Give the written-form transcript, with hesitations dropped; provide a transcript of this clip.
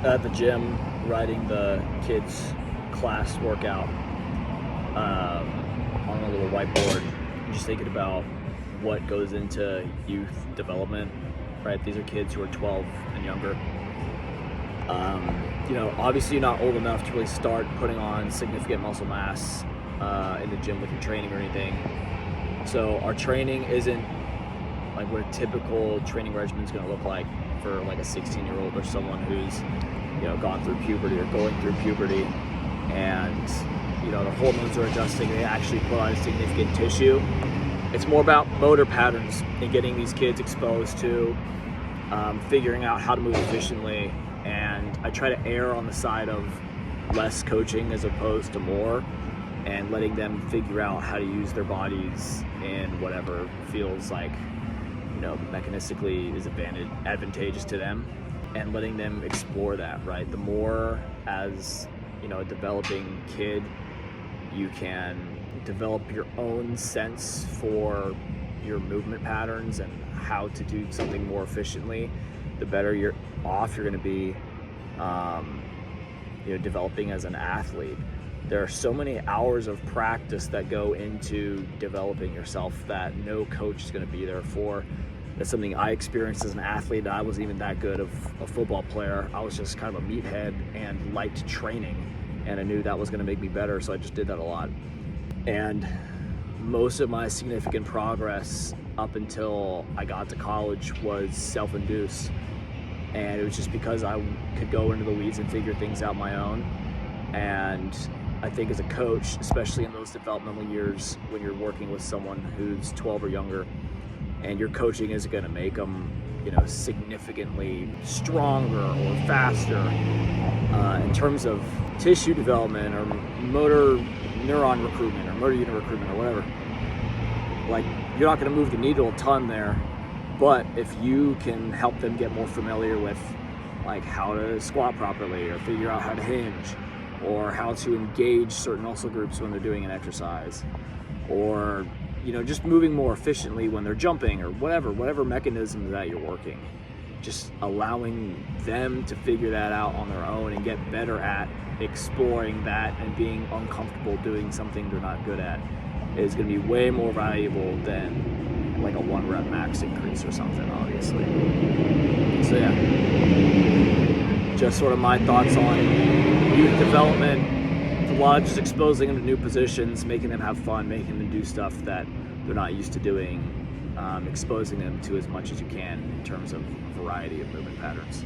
at the gym writing the kids' class workout on a little whiteboard, just thinking about what goes into youth development, right? These are kids who are 12 and younger. Obviously you're not old enough to really start putting on significant muscle mass in the gym with your training or anything. So our training isn't like what a typical training regimen is going to look like for like a 16-year-old or someone who's gone through puberty or going through puberty, and the hormones are adjusting. They actually put on significant tissue. It's more about motor patterns and getting these kids exposed to figuring out how to move efficiently. And I try to err on the side of less coaching as opposed to more, and letting them figure out how to use their bodies in whatever feels like mechanistically is advantageous to them, and letting them explore that, right? The more as a developing kid you can develop your own sense for your movement patterns and how to do something more efficiently, the better you're going to be developing as an athlete. There are so many hours of practice that go into developing yourself that no coach is going to be there for. That's something I experienced as an athlete. I wasn't even that good of a football player. I was just kind of a meathead and liked training, and I knew that was going to make me better, so I just did that a lot. And most of my significant progress up until I got to college was self-induced, and it was just because I could go into the weeds and figure things out my own. And I think as a coach, especially in those developmental years when you're working with someone who's 12 or younger, and your coaching is going to make them significantly stronger or faster in terms of tissue development or motor neuron recruitment or motor unit recruitment or whatever. Like, you're not going to move the needle a ton there, but if you can help them get more familiar with like how to squat properly, or figure out how to hinge, or how to engage certain muscle groups when they're doing an exercise, or just moving more efficiently when they're jumping, or whatever mechanism that you're working, just allowing them to figure that out on their own and get better at exploring that and being uncomfortable doing something they're not good at is going to be way more valuable than like a 1 rep max increase or something, obviously. So yeah, just sort of my thoughts on youth development. A lot of just exposing them to new positions, making them have fun, making them do stuff that they're not used to doing, exposing them to as much as you can in terms of a variety of movement patterns.